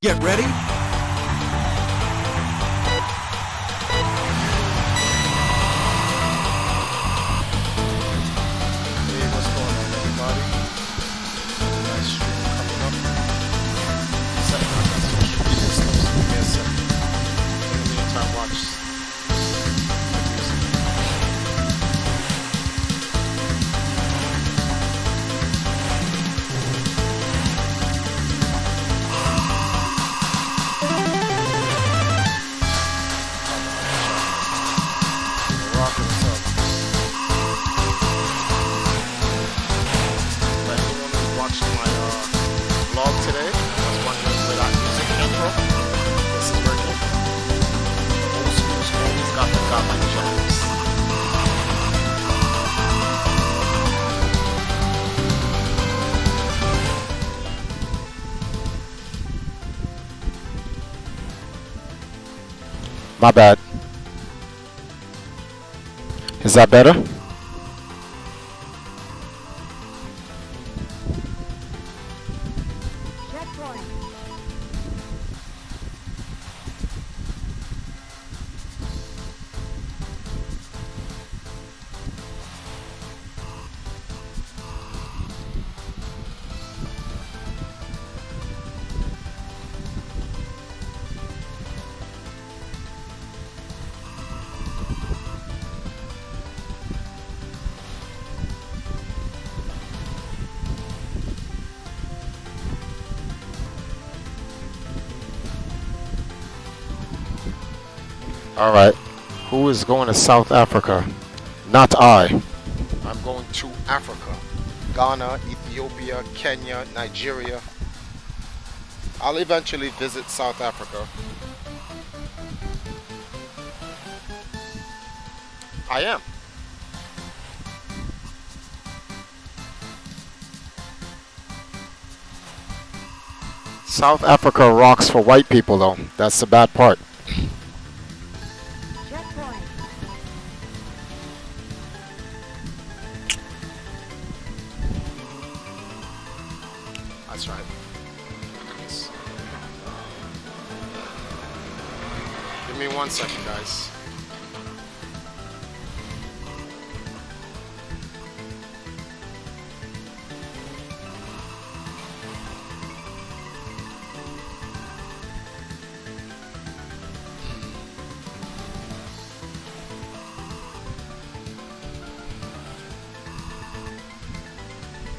Get ready. Hey, what's going on, everybody? Nice stream coming up. Setting up my social media stuff, so give me a second. In the meantime, watch the music. Rockin', what's up? For anyone who watched my vlog today, I was wondering where that music came from. This is where it came from. Old school's always got the godlike jams. My bad. Is that better? Checkpoint. All right. Who is going to South Africa? Not I. I'm going to Africa. Ghana, Ethiopia, Kenya, Nigeria. I'll eventually visit South Africa. I am. South Africa rocks for white people, though. That's the bad part. Checkpoint. That's right. Yes. Give me 1 second, guys.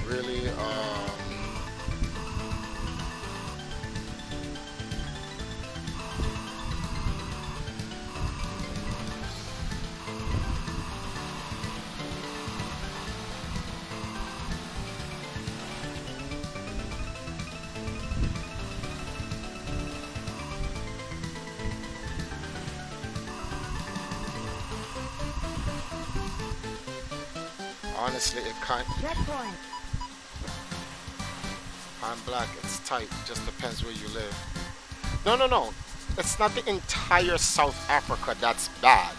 Really, honestly, it can't. Checkpoint. I'm black, it's tight, just depends where you live. No. It's not the entire South Africa that's bad.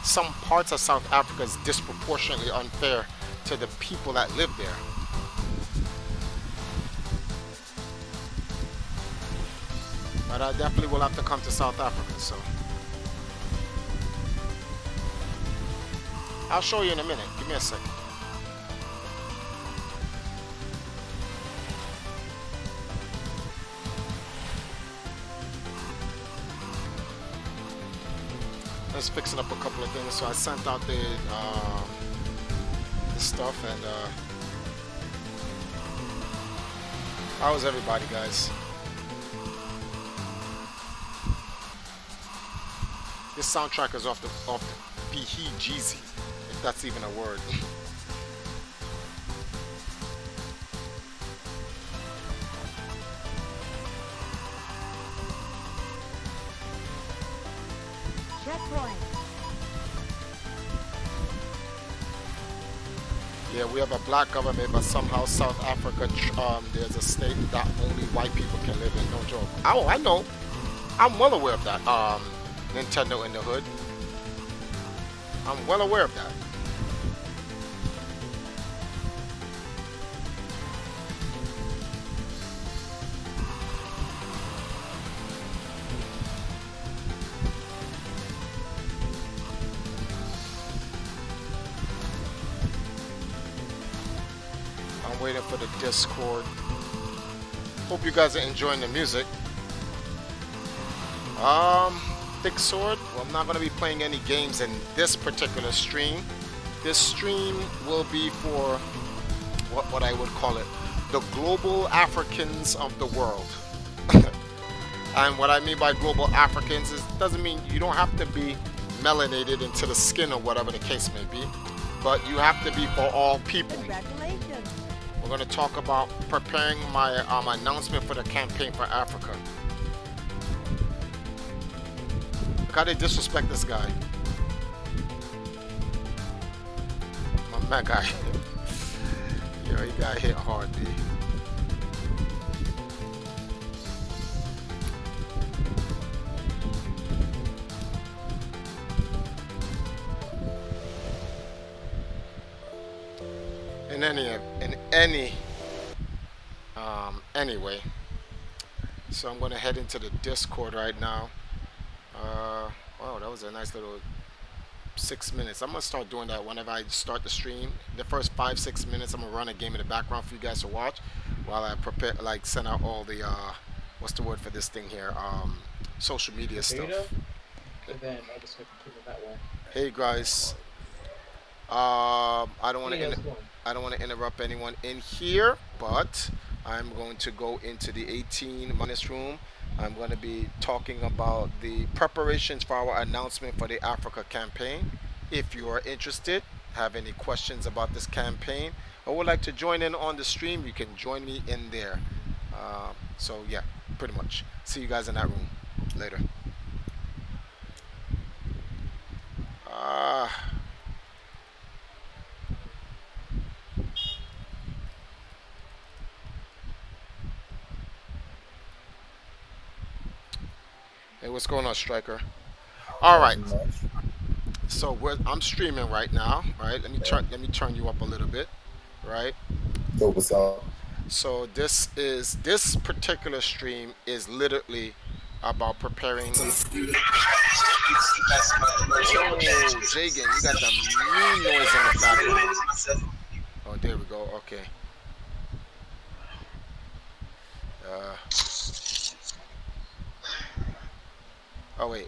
Some parts of South Africa is disproportionately unfair to the people that live there. But I definitely will have to come to South Africa, so. I'll show you in a minute, give me a second. Just fixing up a couple of things. So I sent out the stuff, and how is everybody, guys? This soundtrack is off the PG-Jeezy, if that's even a word. Checkpoint. Yeah, we have a black government, but somehow South Africa, there's a state that only white people can live in. No joke. Oh, I know. I'm well aware of that. Nintendo in the hood. I'm well aware of that. waiting for the Discord. Hope you guys are enjoying the music. Thick Sword. Well, I'm not going to be playing any games in this particular stream. This stream will be for what I would call it, the global Africans of the world. And what I mean by global Africans is doesn't mean you don't have to be melanated into the skin or whatever the case may be, but you have to be for all people. Congratulations. We're going to talk about preparing my announcement for the campaign for Africa. Look how they disrespect this guy. My man guy. Yo, he got hit hard, D. Anyway, so I'm gonna head into the Discord right now. Wow, that was a nice little 6 minutes. I'm gonna start doing that whenever I start the stream. The first 5-6 minutes, I'm gonna run a game in the background for you guys to watch while I prepare, like send out all the what's the word for this thing here? Social media stuff. And then I'll just continue that way. Hey guys, I don't want to interrupt anyone in here, but I'm going to go into the 18 minus room. I'm going to be talking about the preparations for our announcement for the Africa campaign. If you are interested, have any questions about this campaign, or would like to join in on the stream, you can join me in there. So yeah, pretty much. See you guys in that room later. Hey, what's going on, Striker? All right. So I'm streaming right now. Right. Let me turn you up a little bit. Right. So what's up? So this particular stream is literally about preparing. Oh, Jagan, you got the mean noise in the background. Oh, there we go. Okay. Oh wait.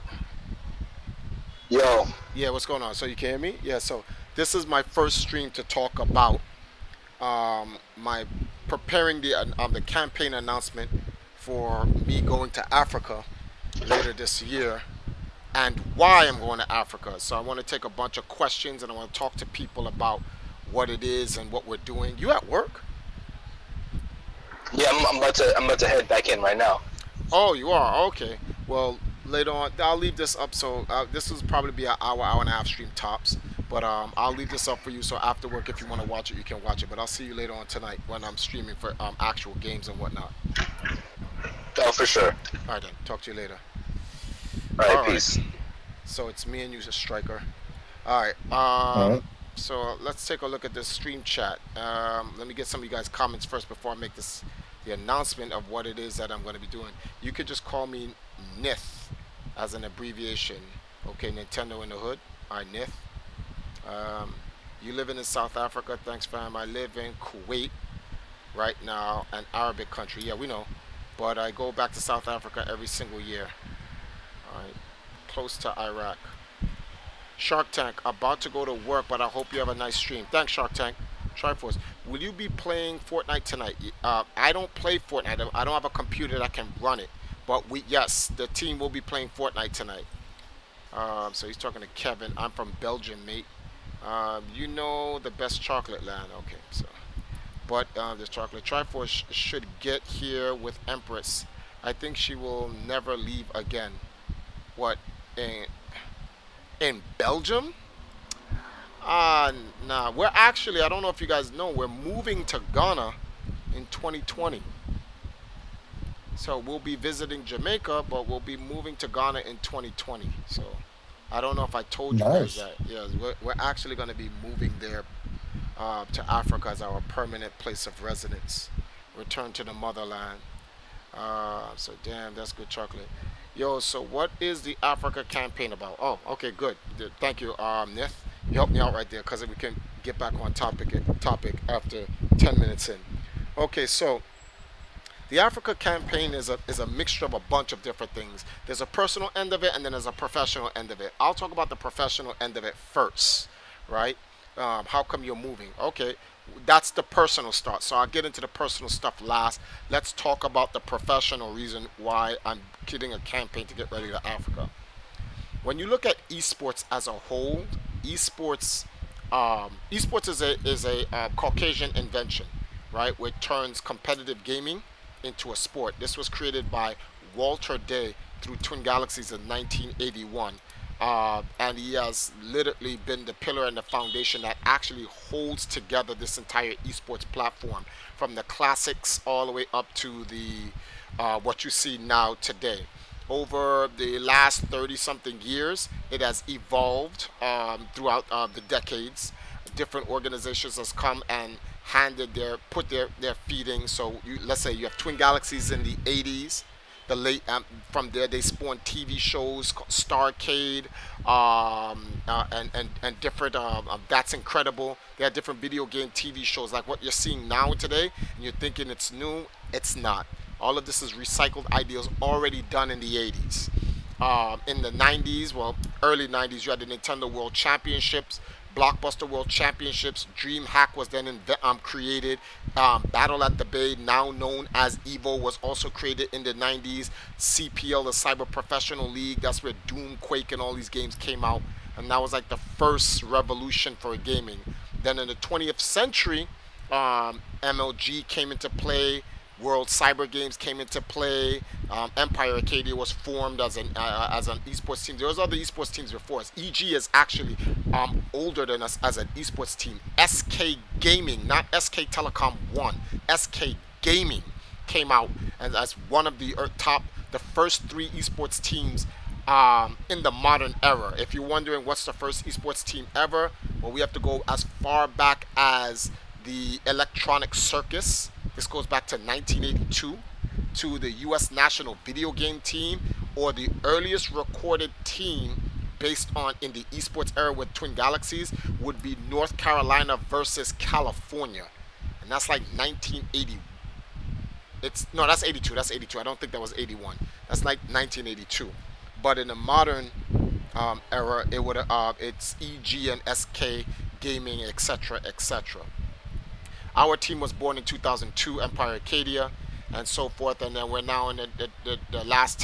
Yo. Yeah, what's going on? So you can hear me? Yeah. So this is my first stream to talk about my preparing the campaign announcement for me going to Africa later this year, and why I'm going to Africa. So I want to take a bunch of questions and I want to talk to people about what it is and what we're doing. You at work? Yeah, I'm about to head back in right now. Oh, you are? Okay. Well, later on, I'll leave this up. So this will probably be an hour and a half stream tops. But I'll leave this up for you. So after work, if you want to watch it, you can watch it. But I'll see you later on tonight when I'm streaming for actual games and whatnot. Oh, for sure. All right, then. Talk to you later. All right, peace. So it's me and you, Striker. All right. So let's take a look at this stream chat. Let me get some of you guys' comments first before I make the announcement of what it is that I'm going to be doing. You could just call me NITH as an abbreviation. Okay, Nintendo in the Hood. All right, NITH. You living in South Africa? Thanks, fam. I live in Kuwait right now, an Arabic country. Yeah, we know. But I go back to South Africa every single year. All right, close to Iraq. Shark Tank, about to go to work, but I hope you have a nice stream. Thanks, Shark Tank. Triforce, will you be playing Fortnite tonight? I don't play Fortnite. I don't have a computer that can run it. But yes, the team will be playing Fortnite tonight. So he's talking to Kevin. I'm from Belgium, mate. You know the best chocolate land. Okay, so. But this chocolate Triforce should get here with Empress. I think she will never leave again. What? In Belgium? Nah. We're actually, I don't know if you guys know, we're moving to Ghana in 2020. So we'll be visiting Jamaica, but we'll be moving to Ghana in 2020. So I don't know if I told you guys that. Yeah, we're actually going to be moving there to Africa as our permanent place of residence. Return to the motherland. So damn, that's good chocolate. Yo, so what is the Africa campaign about? Oh, okay, good. Thank you, Nith. You helped me out right there because we can get back on topic after 10 minutes in. Okay, so the Africa campaign is a mixture of a bunch of different things. There's a personal end of it, and then there's a professional end of it. I'll talk about the professional end of it first, right? How come you're moving? Okay, that's the personal start. So I'll get into the personal stuff last. Let's talk about the professional reason why I'm getting a campaign to get ready to Africa. When you look at esports as a whole, esports is a Caucasian invention, right? Which turns competitive gaming into a sport. This was created by Walter Day through Twin Galaxies in 1981. And he has literally been the pillar and the foundation that actually holds together this entire esports platform, from the classics all the way up to the what you see now today. Over the last 30 something years, it has evolved throughout the decades. Different organizations has come and put their feeding. So let's say you have Twin Galaxies in the 80s. The late from there they spawned TV shows called Starcade, and different. That's incredible. They had different video game TV shows like what you're seeing now today, and you're thinking it's new. It's not. All of this is recycled ideas already done in the 80s. In the 90s, well, early 90s, you had the Nintendo World Championships, Blockbuster World Championships. DreamHack was then created. Battle at the Bay, now known as EVO, was also created in the 90s. CPL, the Cyber Professional League, that's where Doom, Quake, and all these games came out. And that was like the first revolution for gaming. Then in the 20th century, MLG came into play. World Cyber Games came into play. Empire Arcadia was formed as an esports team. There was other esports teams before us. EG is actually older than us as an esports team. SK Gaming, not SK Telecom 1. SK Gaming came out as one of the the first 3 esports teams in the modern era. If you're wondering what's the first esports team ever, well, we have to go as far back as the Electronic Circus. This goes back to 1982, to the U.S. National Video Game Team, or the earliest recorded team based on in the esports era with Twin Galaxies would be North Carolina versus California, and that's like 1980. No, that's 82. That's 82. I don't think that was 81. That's like 1982. But in the modern era, it would it's EG and SK Gaming, etc., etc. Our team was born in 2002, Empire Arcadia, and so forth. And then we're now in the last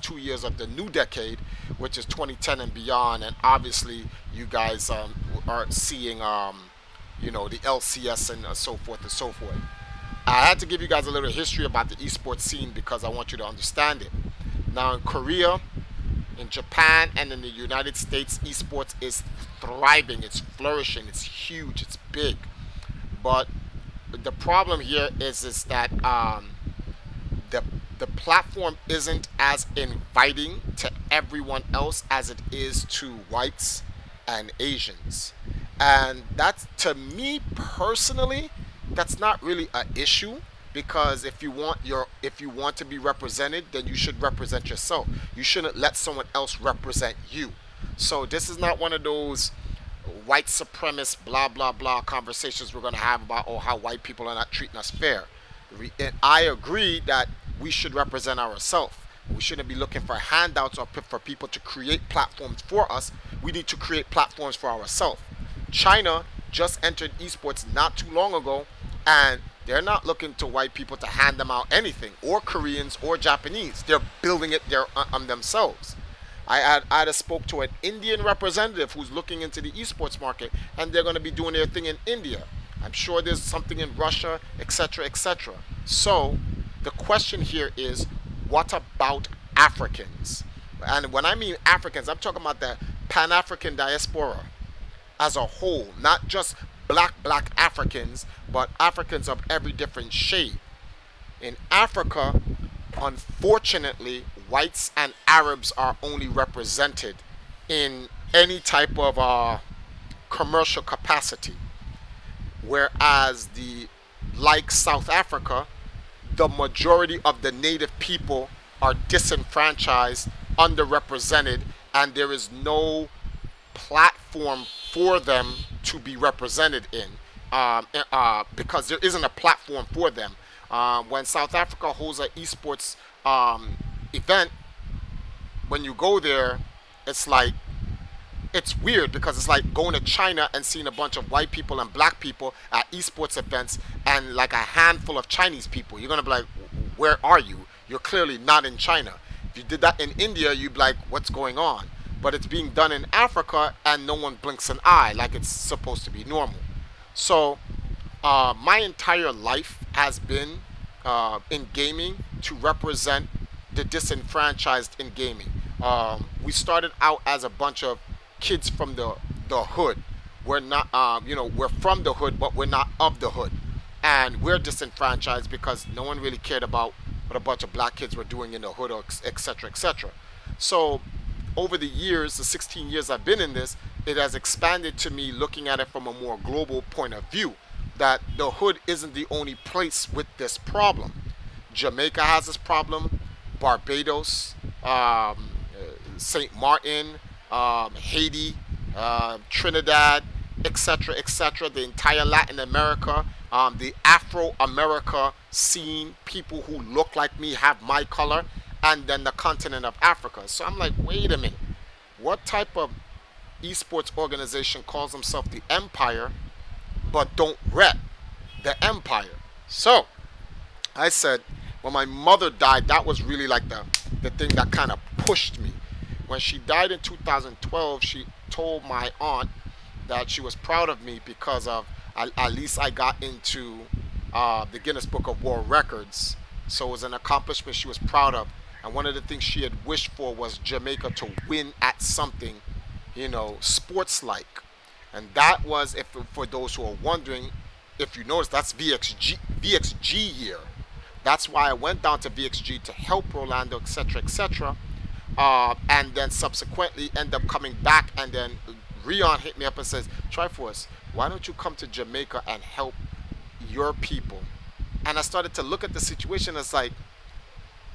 2 years of the new decade, which is 2010 and beyond. And obviously, you guys are seeing, the LCS and so forth and so forth. I had to give you guys a little history about the esports scene because I want you to understand it. Now, in Korea, in Japan, and in the United States, esports is thriving. It's flourishing. It's huge. It's big. But the problem here is that the platform isn't as inviting to everyone else as it is to whites and Asians, and that's, to me personally, that's not really an issue, because if you want to be represented, then you should represent yourself. You shouldn't let someone else represent you. So this is not one of those white supremacist blah blah blah conversations we're going to have about how white people are not treating us fair. And I agree that we should represent ourselves. We shouldn't be looking for handouts or for people to create platforms for us. We need to create platforms for ourselves. China just entered esports not too long ago, and they're not looking to white people to hand them out anything, or Koreans or Japanese. They're building it themselves. I had spoke to an Indian representative who's looking into the esports market, and they're going to be doing their thing in India. I'm sure there's something in Russia, etc., etc. So the question here is, what about Africans? And when I mean Africans, I'm talking about the Pan-African diaspora as a whole, not just black Africans, but Africans of every different shade. In Africa, unfortunately, whites and Arabs are only represented in any type of commercial capacity, whereas like South Africa, the majority of the native people are disenfranchised, underrepresented, and there is no platform for them to be represented in. because there isn't a platform for them. When South Africa holds an esports event, when you go there, it's like, it's weird because it's like going to China and seeing a bunch of white people and black people at esports events and like a handful of Chinese people. You're going to be like, where are you? You're clearly not in China. If you did that in India, you'd be like, what's going on? But it's being done in Africa and no one blinks an eye like it's supposed to be normal. So my entire life has been in gaming to represent the disenfranchised in gaming. We started out as a bunch of kids from the hood. We're not, we're from the hood, but we're not of the hood. And we're disenfranchised because no one really cared about what a bunch of black kids were doing in the hood, or etc., etc. So over the years, the 16 years I've been in this, it has expanded to me looking at it from a more global point of view, that the hood isn't the only place with this problem. Jamaica has this problem, Barbados, St. Martin, Haiti, Trinidad, etc., etc., the entire Latin America, the Afro-America scene, people who look like me, have my color, and then the continent of Africa. So I'm like, wait a minute, what type of esports organization calls themselves the Empire but don't rep the Empire? So I said, when my mother died, that was really like the thing that kind of pushed me. When she died in 2012, she told my aunt that she was proud of me because of, at least I got into the Guinness Book of World Records. So it was an accomplishment she was proud of. And one of the things she had wished for was Jamaica to win at something, sports-like. And that was, if for those who are wondering, if you notice, that's VXG year. That's why I went down to VXG to help Rolando, etc., etc. And then subsequently end up coming back, and then Rion hit me up and says, Triforce, why don't you come to Jamaica and help your people? And I started to look at the situation as like,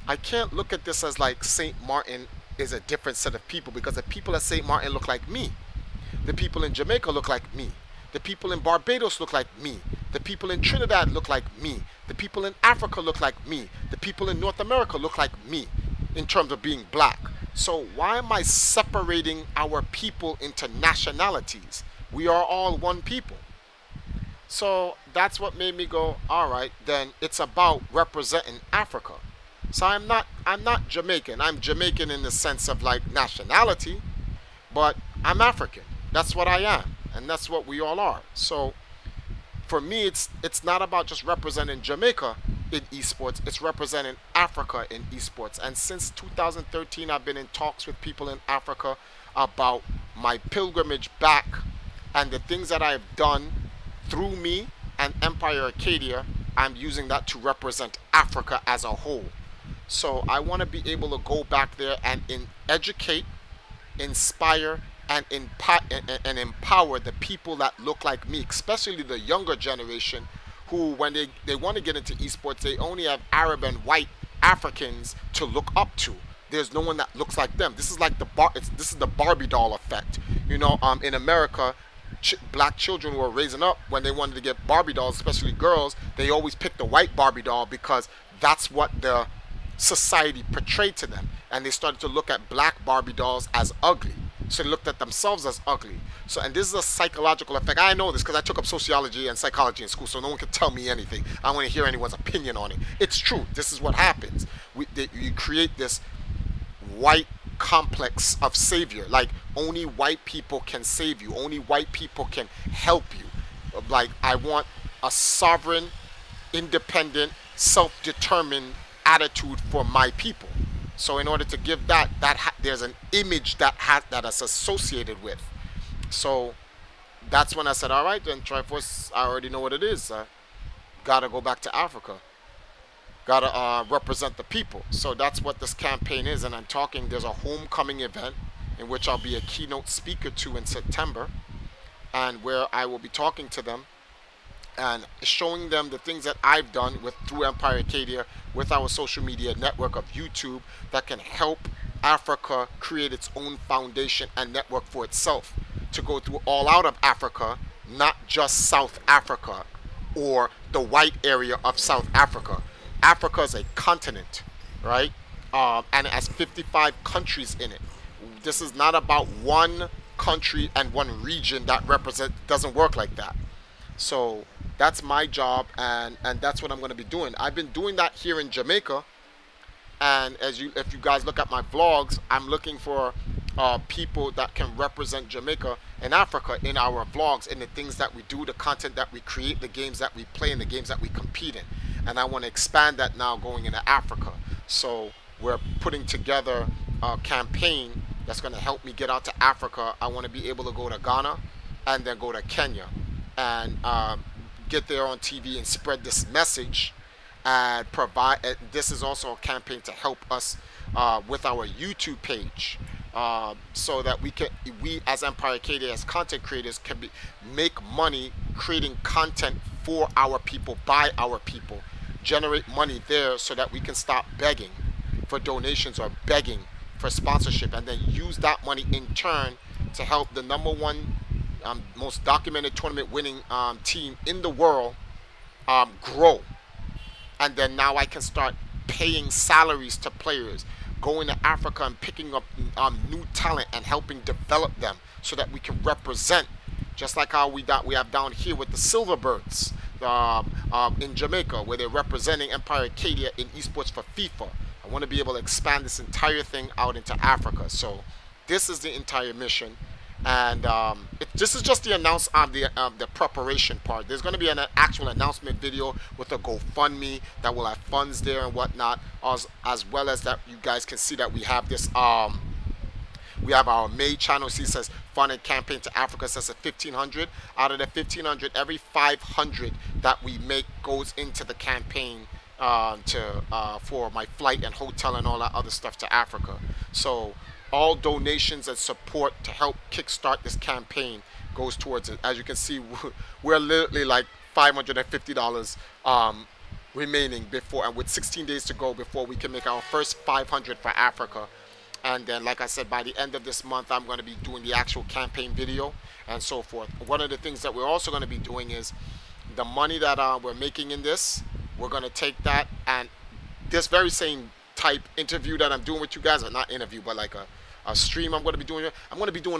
I can't look at this as like St. Martin is a different set of people, because the people at St. Martin look like me. The people in Jamaica look like me. The people in Barbados look like me. The people in Trinidad look like me. The people in Africa look like me. The people in North America look like me in terms of being black. So why am I separating our people into nationalities? We are all one people. So that's what made me go, all right, then it's about representing Africa. So I'm not Jamaican. I'm Jamaican in the sense of like nationality, but I'm African. That's what I am, and that's what we all are. So for me, it's not about just representing Jamaica in esports, it's representing Africa in esports. And since 2013, I've been in talks with people in Africa about my pilgrimage back and the things that I've done through me and Empire Arcadia. I'm using that to represent Africa as a whole. So I want to be able to go back there and educate, inspire, and empower the people that look like me, especially the younger generation, who when they want to get into esports, they only have Arab and white Africans to look up to. There's no one that looks like them. This is like this is the Barbie doll effect. In America, black children who are raising up, when they wanted to get Barbie dolls, especially girls, they always pick the white Barbie doll because that's what the society portrayed to them. And they started to look at black Barbie dolls as ugly. So they looked at themselves as ugly. So, and this is a psychological effect. I know this because I took up sociology and psychology in school, so no one can tell me anything. I don't want to hear anyone's opinion on it. It's true. This is what happens. You create this white complex of savior. Like, only white people can save you. Only white people can help you. Like, I want a sovereign, independent, self-determined attitude for my people. So in order to give that, there's an image that is associated with. So that's when I said, all right, then Triforce, I already know what it is. Gotta go back to Africa. Gotta represent the people. So that's what this campaign is. And I'm talking, there's a homecoming event in which I'll be a keynote speaker to in September, and where I will be talking to them and showing them the things that I've done through Empire Arcadia, with our social media network of YouTube, that can help Africa create its own foundation and network for itself, to go through all out of Africa not just South Africa or the white area of South Africa. Africa is a continent, right? And it has 55 countries in it. This is not about one country and one region that doesn't work like that. So that's my job, and that's what I'm going to be doing. I've been doing that here in Jamaica, and if you guys look at my vlogs, I'm looking for people that can represent Jamaica and Africa in our vlogs, in the things that we do, the content that we create, the games that we play, and the games that we compete in. And I want to expand that now going into Africa. So we're putting together a campaign that's going to help me get out to Africa. I want to be able to go to Ghana and then go to Kenya and get there on TV and spread this message and provide. This is also a campaign to help us with our YouTube page, so that we as Empire KD, as content creators, can make money creating content for our people, by our people, generate money there, so that we can stop begging for donations or begging for sponsorship, and then use that money in turn to help the #1 most documented tournament winning team in the world grow. And then now I can start paying salaries to players, going to Africa and picking up new talent and helping develop them, so that we can represent, just like how we have down here with the Silverbirds in Jamaica, where they're representing Empire Arcadia in esports for FIFA. I want to be able to expand this entire thing out into Africa. So this is the entire mission, and this is just the the preparation part. There's going to be an actual announcement video with a GoFundMe that will have funds there and whatnot, as well as that you guys can see that we have this we have our May channel. See, it says fund and campaign to Africa. It says at 1,500. Out of the 1,500, every 500 that we make goes into the campaign for my flight and hotel and all that other stuff to Africa. So all donations and support to help kickstart this campaign goes towards it. As you can see, we're literally like $550 remaining before, and with 16 days to go before we can make our first 500 for Africa. And then, like I said, by the end of this month, I'm going to be doing the actual campaign video and so forth. One of the things that we're also going to be doing is the money that we're making in this, we're going to take that, and this very same type interview that I'm doing with you guys, or not interview, but like a stream I'm going to be doing,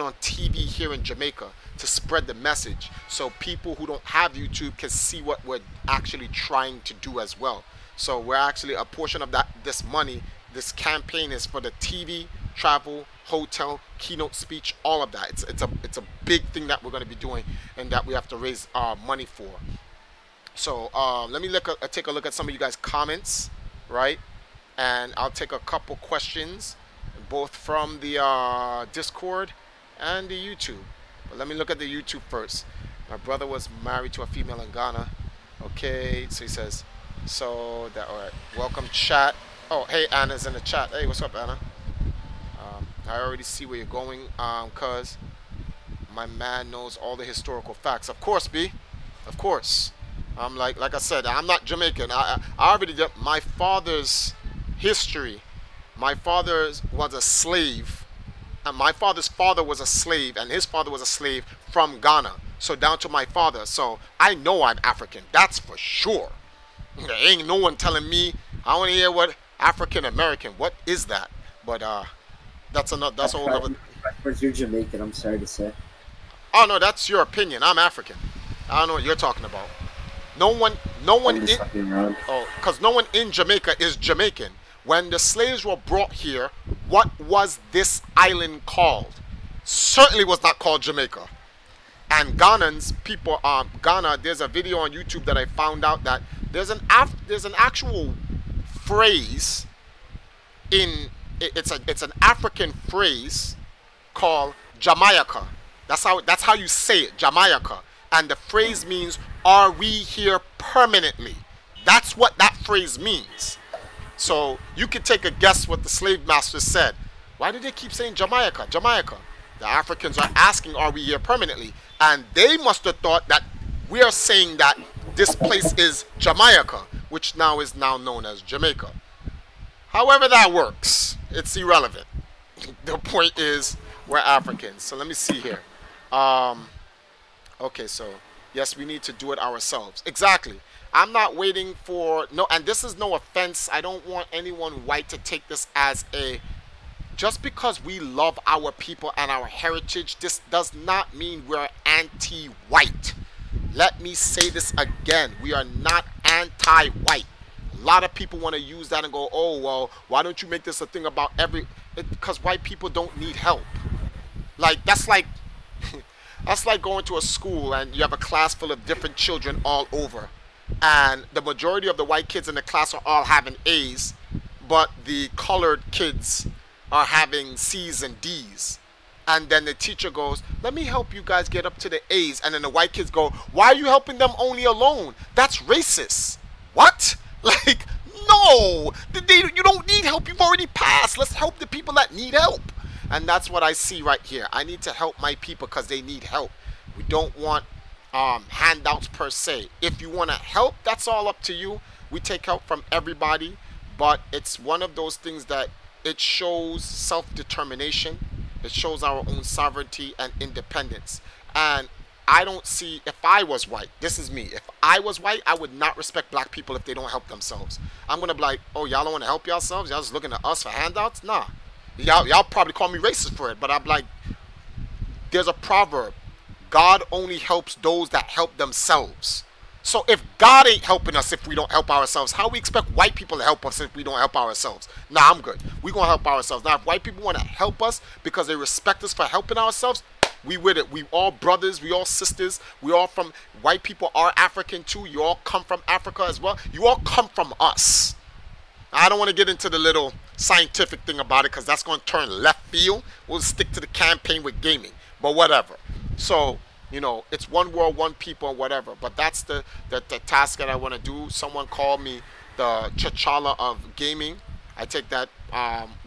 on TV here in Jamaica to spread the message, so people who don't have YouTube can see what we're actually trying to do as well. So we're actually, a portion of this money, this campaign is for the TV, travel, hotel, keynote speech, all of that. It's a big thing that we're going to be doing, and that we have to raise money for. So let me take a look at some of you guys' comments, right? And I'll take a couple questions, both from the Discord and the YouTube. But let me look at the YouTube first. My brother was married to a female in Ghana. Okay, so he says, so that, all right. Welcome, chat. Oh, hey, Anna's in the chat. Hey, what's up, Anna? I already see where you're going, cuz my man knows all the historical facts. Of course, B. Of course. Like I said, I'm not Jamaican. I already did my father's history. My father was a slave, and my father's father was a slave, and his father was a slave from Ghana. So down to my father. So I know I'm African. That's for sure. There ain't no one telling me. I want to hear what African American. What is that? But that's a whole other. You're Jamaican. I'm sorry to say. Oh no, that's your opinion. I'm African. I don't know what you're talking about. No one because no one in Jamaica is Jamaican. When the slaves were brought here, what was this island called? Certainly was not called Jamaica. And Ghanans, people, Ghana, there's a video on YouTube that I found out that there's an actual phrase it's an African phrase called Jamaica. That's how you say it, Jamaica. And the phrase means, are we here permanently? That's what that phrase means. So you can take a guess what the slave master said. Why did they keep saying Jamaica, Jamaica? The Africans are asking, are we here permanently? And they must have thought that we are saying that this place is Jamaica, which now is known as Jamaica. However that works, it's irrelevant. The point is, we're Africans. So let me see here. Okay, so yes, we need to do it ourselves. Exactly. I'm not waiting for no, and this is no offense. I don't want anyone white to take this as a just because we love our people and our heritage, this does not mean we're anti-white. Let me say this again. We are not anti-white. A lot of people want to use that and go, oh, well, why don't you make this a thing about because white people don't need help. Like, that's like going to a school and you have a class full of different children all over. And the majority of the white kids in the class are all having A's, but the colored kids are having C's and D's. And then the teacher goes, let me help you guys get up to the A's. And then the white kids go, why are you helping them only alone? That's racist. What? Like, no. You don't need help. You've already passed. Let's help the people that need help. And that's what I see right here. I need to help my people because they need help. We don't want handouts per se. If you want to help, that's all up to you. We take help from everybody. But it's one of those things that it shows self-determination. It shows our own sovereignty and independence. And I don't see, if I was white, this is me. If I was white, I would not respect black people if they don't help themselves. I'm going to be like, oh, y'all don't want to help yourselves? Y'all just looking at us for handouts? Nah. Y'all probably call me racist for it. But I'm like, there's a proverb. God only helps those that help themselves. So if God ain't helping us if we don't help ourselves, how we expect white people to help us if we don't help ourselves? Nah, I'm good. We're going to help ourselves. Now, if white people want to help us because they respect us for helping ourselves, we with it. We all brothers. We all sisters. We all from, white people are African too. You all come from Africa as well. You all come from us. I don't want to get into the little scientific thing about it because that's going to turn left field. We'll stick to the campaign with gaming. But whatever. So, you know, it's one world, one people, whatever. But that's the task that I want to do. Someone called me the T'Challa of gaming. I take that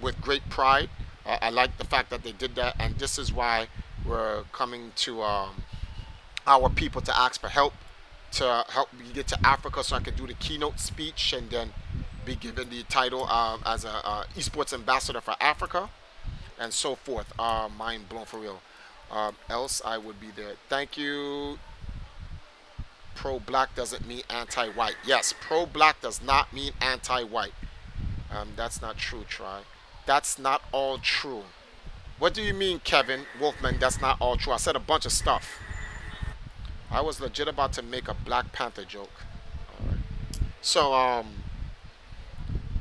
with great pride. I like the fact that they did that. And this is why we're coming to our people to ask for help. To help me get to Africa so I can do the keynote speech and then be given the title as a esports ambassador for Africa and so forth. Mind blown for real. Else I would be there. Thank you. Pro-black doesn't mean anti-white. Yes, pro-black does not mean anti-white. That's not true, Try. That's not all true. What do you mean, Kevin Wolfman? That's not all true. I said a bunch of stuff. I was legit about to make a Black Panther joke. All right. So,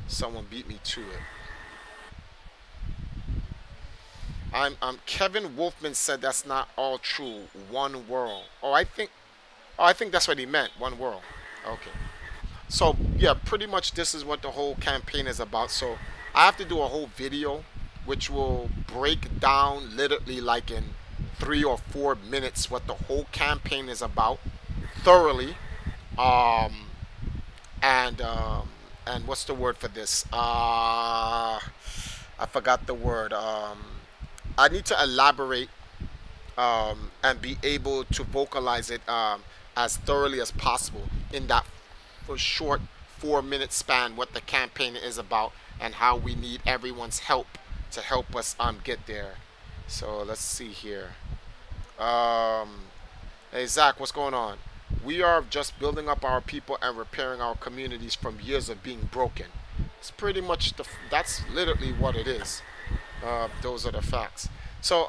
someone beat me to it. Kevin Wolfman said that's not all true. One world. I think that's what he meant. One world. Okay. So yeah, pretty much this is what the whole campaign is about. So I have to do a whole video, which will break down literally like in 3 or 4 minutes what the whole campaign is about, thoroughly. And what's the word for this? I forgot the word. I need to elaborate and be able to vocalize it as thoroughly as possible in that short 4-minute span, what the campaign is about and how we need everyone's help to help us get there. So let's see here. Hey Zach, what's going on? We are just building up our people and repairing our communities from years of being broken. It's pretty much that's literally what it is. Those are the facts. So,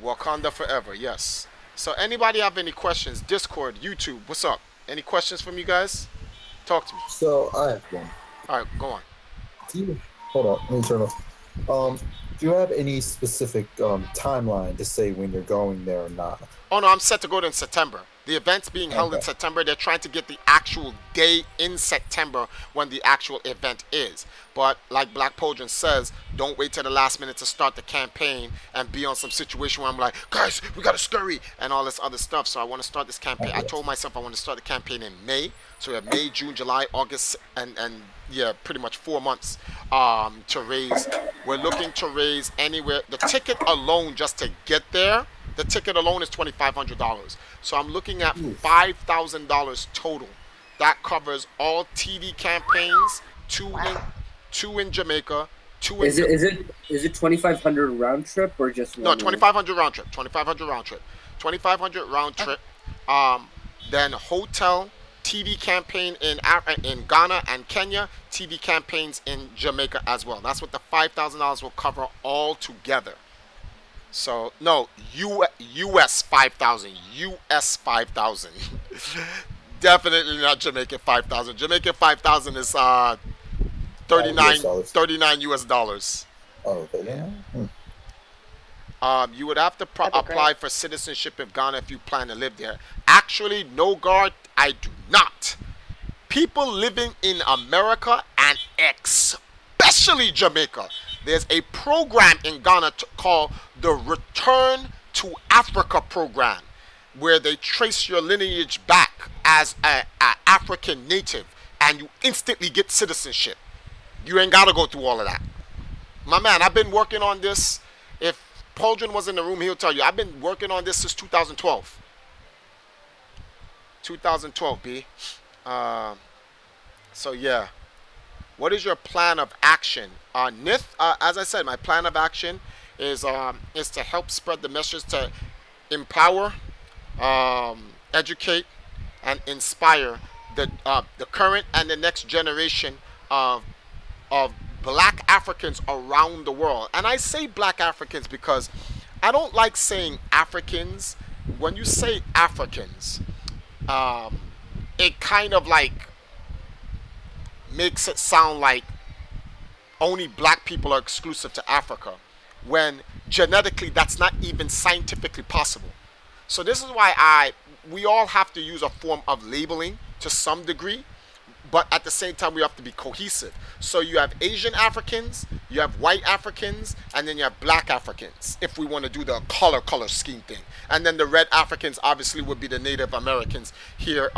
Wakanda forever, yes. So, anybody have any questions? Discord, YouTube, what's up? Any questions from you guys? Talk to me. So, I have one. All right, go on. Hold on, let me turn off. Do you have any specific timeline to say when you're going there or not? Oh, no, I'm set to go there in September. The event's being held in September. They're trying to get the actual day in September when the actual event is. But like Black Podrin says, don't wait till the last minute to start the campaign and be on some situation where I'm like, guys, we got to scurry and all this other stuff. So I want to start this campaign. I told myself I want to start the campaign in May. So we have May, June, July, August, and yeah, pretty much 4 months to raise. We're looking to raise anywhere. The ticket alone just to get there, the ticket alone is $2,500. So I'm looking at $5,000 total. That covers all TV campaigns, two in Jamaica, two in... Is it 2,500 round trip or just one? No, 2,500 round trip. 2,500 round trip. $2,500 round trip. Then hotel, TV campaign in Ghana and Kenya, TV campaigns in Jamaica as well. That's what the $5,000 will cover all together. So no, US 5,000, US 5,000. Definitely not Jamaican 5,000. Jamaican 5,000 is 39 US dollars. Oh, okay. Yeah. You would have to apply for citizenship in Ghana if you plan to live there. Actually, no, guard, I do not. People living in America and especially Jamaica, there's a program in Ghana called the Return to Africa program, where they trace your lineage back as an African native, and you instantly get citizenship. You ain't got to go through all of that. My man, I've been working on this. If Pauldron was in the room, he'll tell you. I've been working on this since 2012. 2012, B. So, yeah. What is your plan of action? Nith, as I said, my plan of action is to help spread the message to empower, educate, and inspire the current and the next generation of black Africans around the world. And I say black Africans because I don't like saying Africans. When you say Africans, it kind of like makes it sound like only black people are exclusive to Africa, when genetically that's not even scientifically possible. So this is why we all have to use a form of labeling to some degree, but at the same time we have to be cohesive. So you have Asian Africans, you have white Africans, and then you have black Africans, if we want to do the color scheme thing. And then the red Africans obviously would be the Native Americans here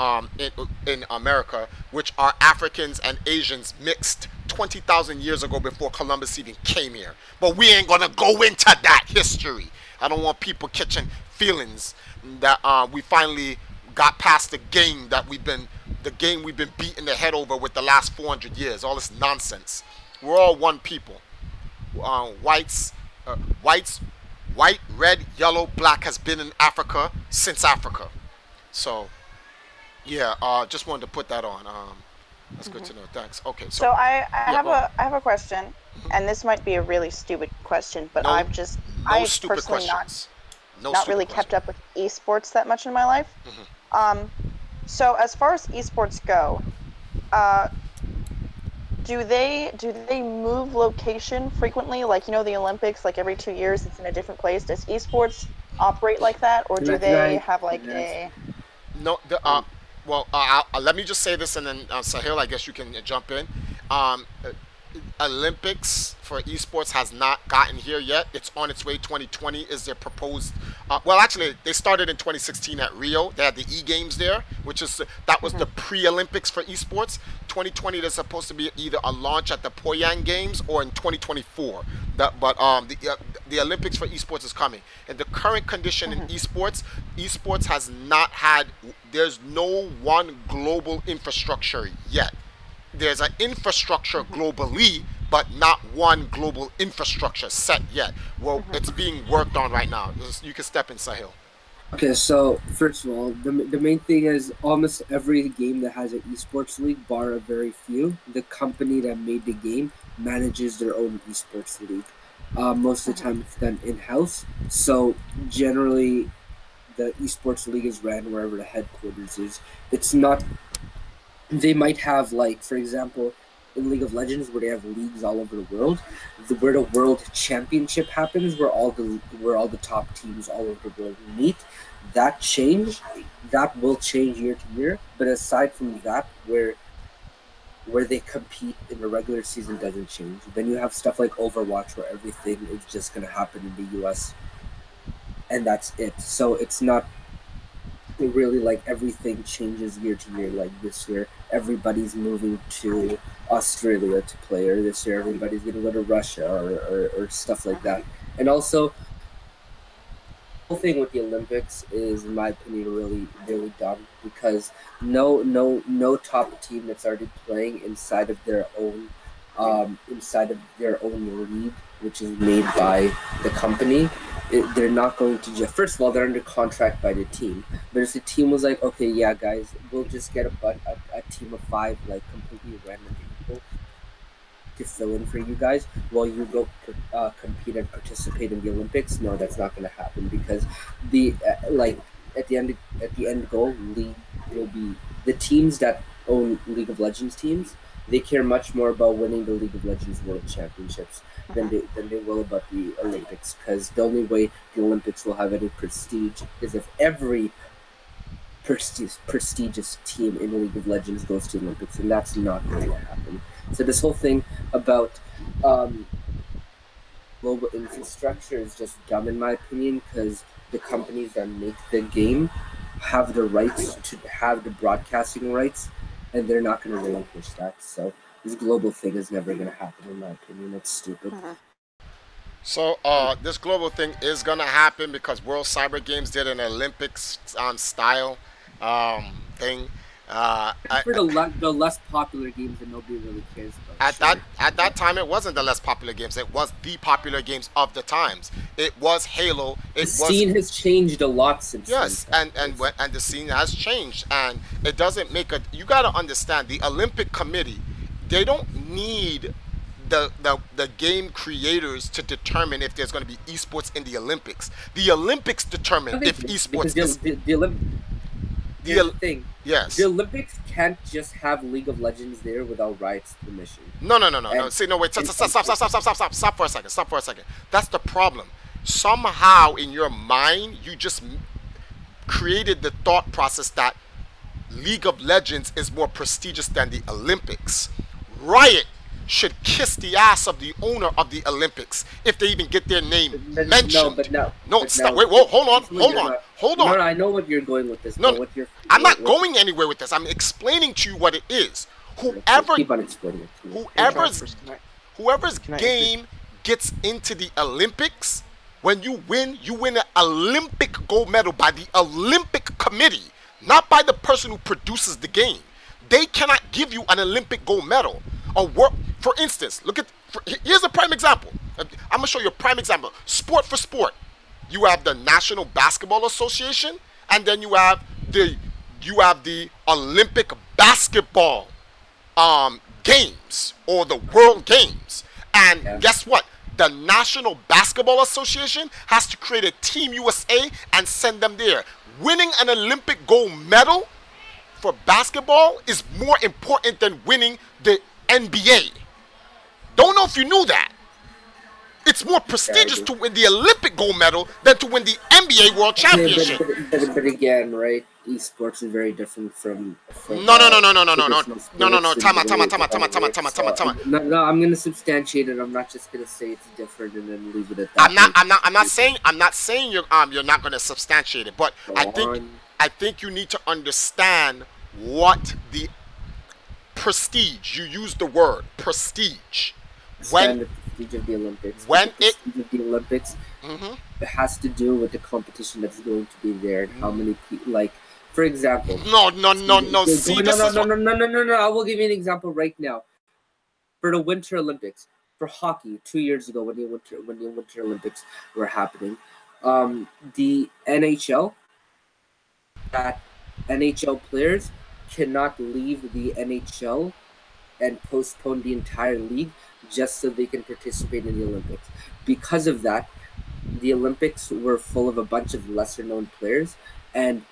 in America, which are Africans and Asians mixed 20,000 years ago before Columbus even came here. But we ain't gonna go into that history. I don't want people catching feelings that we finally got past the game that we've been beating the head over with the last 400 years. All this nonsense. We're all one people. White, red, yellow, black has been in Africa since Africa. So, yeah, just wanted to put that on. That's good to know. Thanks. Okay. So I have a question, and this might be a really stupid question, but I've personally not really kept up with esports that much in my life. So as far as esports go, do they move location frequently? Like, you know, the Olympics, like every 2 years, it's in a different place. Does esports operate like that, or do they have like a? No. Well, let me just say this, and then Sahil, I guess you can jump in. Olympics for esports has not gotten here yet. It's on its way. 2020 is their proposed. Well, actually, they started in 2016 at Rio. They had the E-Games there, which is that was the pre-Olympics for esports. 2020, there's supposed to be either a launch at the Poyang Games or in 2024. But the Olympics for esports is coming. And the current condition in esports has not had. There's no one global infrastructure yet. There's an infrastructure globally, but not one global infrastructure set yet. Well, it's being worked on right now. You can step in, Sahil. Okay, so first of all, the main thing is almost every game that has an esports league, bar a very few, the company that made the game manages their own esports league. Most of the time it's done in-house. So generally, the esports league is ran wherever the headquarters is. It's not... They might have, like, for example, in League of Legends, where they have leagues all over the world, where the World Championship happens, where all the top teams all over the world meet. That will change year to year. But aside from that, where they compete in the regular season doesn't change. Then you have stuff like Overwatch, where everything is just going to happen in the US, and that's it. So it's not really like everything changes year to year. Like this year, everybody's moving to Australia to play, or this year everybody's going to go to Russia or stuff like that. And also, the whole thing with the Olympics is, in my opinion, really, really dumb, because no top team that's already playing inside of their own inside of their own league, which is made by the company, they're not going to just. First of all, they're under contract by the team. But if the team was like, okay, yeah, guys, we'll just get a team of 5, like completely random people to fill in for you guys while you go compete and participate in the Olympics. No, that's not going to happen because the at the end goal, league will be the teams that own League of Legends teams. They care much more about winning the League of Legends World Championships than they will about the Olympics, because the only way the Olympics will have any prestige is if every prestigious team in League of Legends goes to the Olympics, and that's not going to happen. So this whole thing about global infrastructure is just dumb in my opinion, because the companies that make the game have the rights to have the broadcasting rights, and they're not going to relinquish that. So this global thing is never going to happen in my opinion. It's stupid. So this global thing is going to happen because World Cyber Games did an Olympics style thing. For the less popular games that nobody really cares about. At that time, it wasn't the less popular games. It was the popular games of the times. It was Halo. The scene has changed a lot since. Yes, and the scene has changed, and it doesn't make a. You got to understand the Olympic Committee. They don't need the game creators to determine if there's going to be esports in the Olympics. The Olympics determine if esports is. Yes. The Olympics can't just have League of Legends there without Riot's permission. No. See, no, wait. Stop for a second. That's the problem. Somehow in your mind, you just created the thought process that League of Legends is more prestigious than the Olympics. Riot should kiss the ass of the owner of the Olympics if they even get their name mentioned. Stop. Wait, whoa, hold on. No, I know what you're going with this. No, I'm not going anywhere with this. I'm explaining to you what it is. Whoever's game gets into the Olympics, when you win an Olympic gold medal by the Olympic Committee, not by the person who produces the game. They cannot give you an Olympic gold medal. For instance, here's a prime example. I'm going to show you a prime example. Sport for sport. You have the National Basketball Association, and then you have the Olympic Basketball Games, or the World Games. And guess what? The National Basketball Association has to create a Team USA and send them there. Winning an Olympic gold medal for basketball is more important than winning the NBA. Don't know if you knew that. It's more prestigious to win the Olympic gold medal than to win the NBA World Championship. But again, right? Esports is very different from No. Time out. No, I'm gonna substantiate it. I'm not just gonna say it's different and then leave it at that. I'm not saying you're not gonna substantiate it, but I think you need to understand what the prestige. You use the word prestige. The prestige of the Olympics. The Olympics, it has to do with the competition that's going to be there and how many people. Like, for example. No. I will give you an example right now. For the Winter Olympics, for hockey, 2 years ago when the Winter Olympics were happening, the NHL. That NHL players cannot leave the NHL and postpone the entire league just so they can participate in the Olympics. Because of that, the Olympics were full of a bunch of lesser-known players, and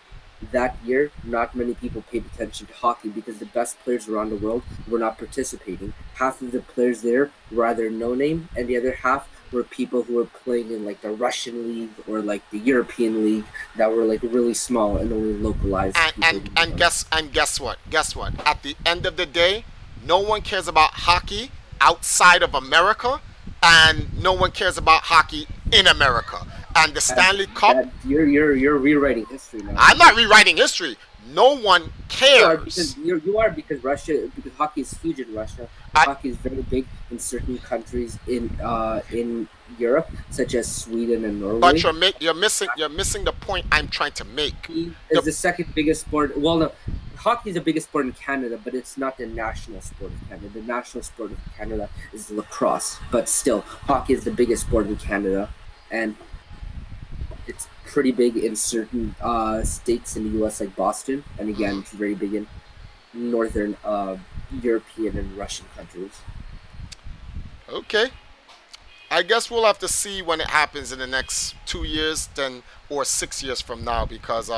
that year, not many people paid attention to hockey because the best players around the world were not participating. Half of the players there were either no-name, and the other half were people who were playing in like the Russian league or like the European league that were like really small and only localized. And guess what? At the end of the day, no one cares about hockey outside of America, and no one cares about hockey in America. And the Stanley Cup. You're rewriting history now. I'm not rewriting history. No one cares. You are because hockey is huge in Russia. Hockey is very big in certain countries in Europe, such as Sweden and Norway. But you're missing the point I'm trying to make. Hockey is the second biggest sport. Well, no, hockey is the biggest sport in Canada, but it's not the national sport of Canada. The national sport of Canada is lacrosse, but still, hockey is the biggest sport in Canada, and it's pretty big in certain states in the U.S. like Boston, and again, it's very big in northern European and Russian countries. Okay. I guess we'll have to see when it happens in the next 2 years or 6 years from now, because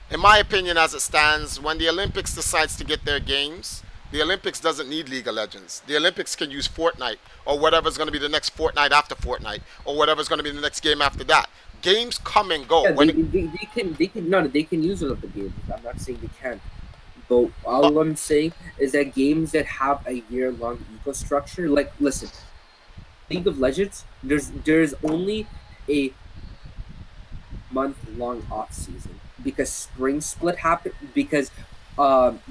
in my opinion, as it stands, when the Olympics decides to get their games, the Olympics doesn't need League of Legends. The Olympics can use Fortnite or whatever's going to be the next Fortnite after Fortnite or whatever's going to be the next game after that. Games come and go. Yeah, they can use Olympic games. I'm not saying they can't. But all I'm saying is that games that have a year-long eco-structure, like, listen, League of Legends, there's only a month-long off-season because spring split happened, because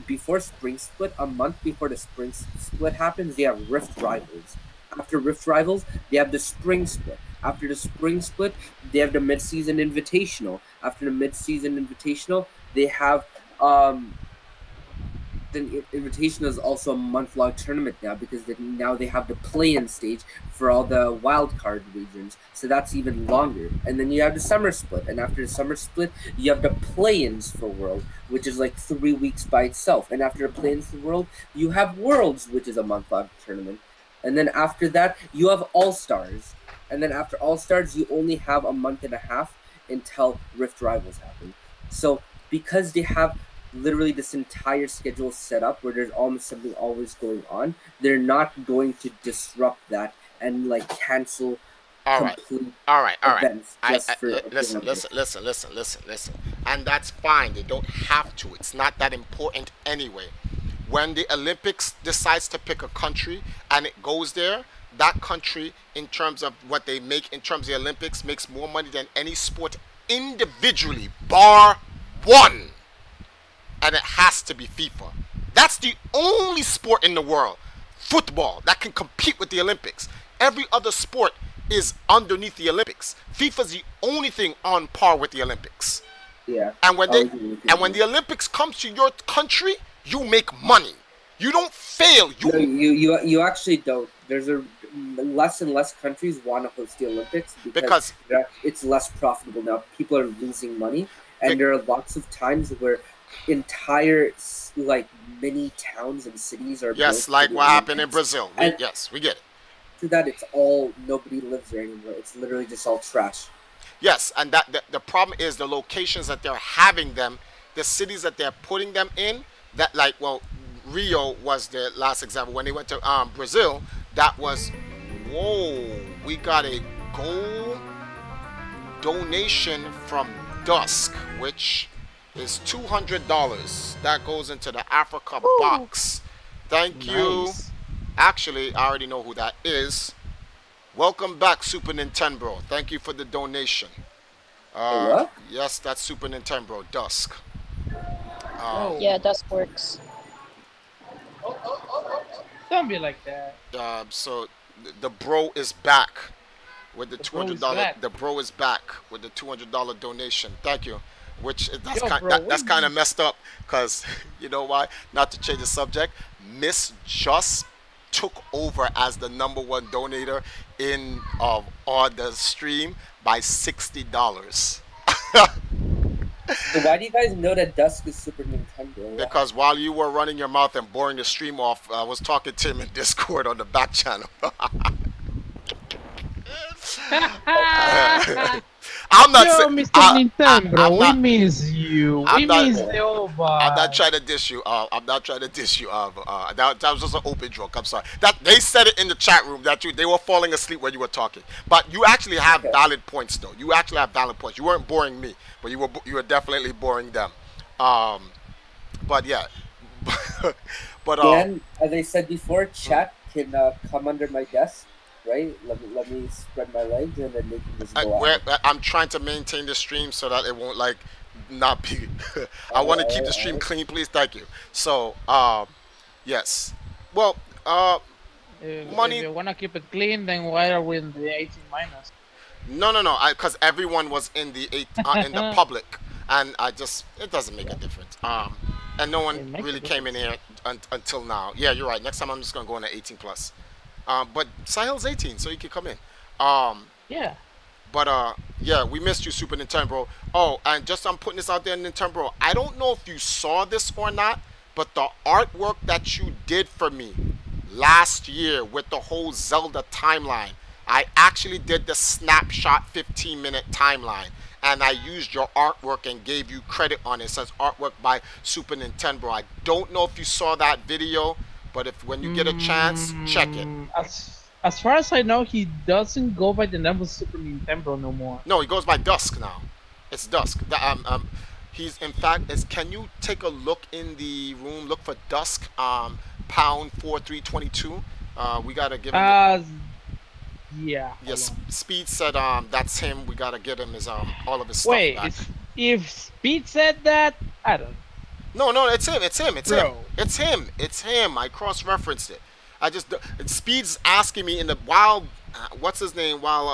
before spring split, a month before the spring split happens, they have Rift Rivals. After Rift Rivals, they have the spring split. After the spring split, they have the mid-season invitational. After the mid-season invitational, they have the Invitational is also a month-long tournament now because now they have the play-in stage for all the wild card regions, so that's even longer. And then you have the summer split, and after the summer split, you have the play-ins for World, which is like 3 weeks by itself. And after the play-ins for World, you have Worlds, which is a month-long tournament. And then after that, you have All-Stars. And then after All-Stars, you only have a month and a half until Rift Rivals happen. So because they have literally this entire schedule set up where there's almost something always going on, they're not going to disrupt that and like cancel complete events. Listen. And that's fine. They don't have to. It's not that important anyway. When the Olympics decides to pick a country and it goes there, that country, in terms of what they make in terms of the Olympics, makes more money than any sport individually, bar one. And it has to be FIFA. That's the only sport in the world, football, that can compete with the Olympics. Every other sport is underneath the Olympics. FIFA's the only thing on par with the Olympics. Yeah. And when the Olympics comes to your country, you make money. You don't fail. You actually don't. There's less and less countries want to host the Olympics because it's less profitable now. People are losing money, and there are lots of times where entire like mini towns and cities are built like what happened in Brazil. Yes, we get it. To that, it's all nobody lives there anymore. It's literally just all trash. Yes, and the problem is the locations that they're having them, the cities that they're putting them in. That Rio was the last example when they went to Brazil. That was we got a gold donation from Dusk, which is $200. That goes into the Africa box. Thank you. Actually, I already know who that is. Welcome back, Super Nintendo. Thank you for the donation. What? Yes, that's Super Nintendo, Dusk. Yeah, Dusk works. Don't be like that. So the bro is back with the $200. The bro is back with the $200 donation. Thank you. Which that's kind of messed up because you know why? Not to change the subject, Miss Just took over as the #1 donator on the stream by $60. So why do you guys know that Dusk is Super Nintendo? Because while you were running your mouth and boring the stream off, I was talking to him in Discord on the back channel. I'm not saying, Mr. Nintendo, we miss you. We miss the old boy. I'm not trying to diss you. That was just an open joke. I'm sorry. That they said it in the chat room that they were falling asleep when you were talking. But you actually have valid points, though. You actually have valid points. You weren't boring me, but you were definitely boring them. But yeah. Then, as I said before, chat can come under my desk. Right? Let me spread my legs and then they can just go out. I'm trying to maintain the stream so that it won't not be. I want to keep the stream clean, please. Thank you. So, yes. Well, money. If you want to keep it clean, then why are we in the 18 minus? No. Because everyone was in the in the public, and it doesn't make a difference. And no one really came in here until now. Yeah, you're right. Next time I'm just gonna go in at 18 plus. But Sahil's 18, so he can come in. Yeah. But yeah, we missed you, Super Nintendo Bro. Oh, and just I'm putting this out there, Nintendo Bro. I don't know if you saw this or not, but the artwork that you did for me last year with the whole Zelda timeline, I actually did the snapshot 15-minute timeline, and I used your artwork and gave you credit on it. It says artwork by Super Nintendo Bro. I don't know if you saw that video, but if when you get a chance, check it. As far as I know, he doesn't go by the name of Super Nintendo no more. No, he goes by Dusk now. It's Dusk. He's in fact can you take a look in the room? Look for Dusk. Pound 4322. We gotta give him. Yeah. Yes. Speed said that's him. We gotta get him his all of his stuff back. Wait, if Speed said that, I don't. No, it's him. It's him. It's him. It's him. It's him. I cross-referenced it. Speed's asking me in the while what's his name, while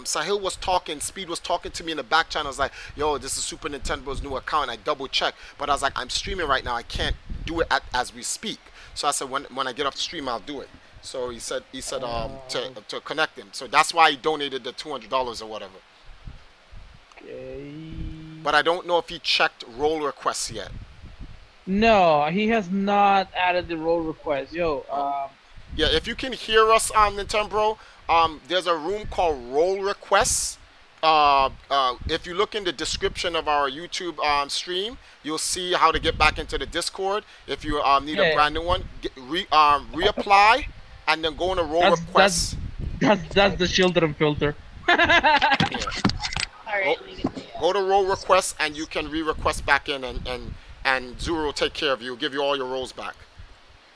Sahil was talking, Speed was talking to me in the back channel. I was like, yo, this is Super Nintendo's new account. I double checked, but I was like, I'm streaming right now, I can't do it as we speak. So I said, when I get off the stream, I'll do it. So he said to connect him. So that's why he donated the $200 or whatever. Okay. But I don't know if he checked role requests yet. No, he has not added the role request. Yo, yeah, if you can hear us on Nintendo, there's a room called Role Requests. If you look in the description of our YouTube stream, you'll see how to get back into the Discord. If you need a brand new one, reapply and then go on a Role Requests. That's the children filter. Yeah. Go to Role Requests and you can re-request back in, and Zuru will take care of you. Give you all your roles back.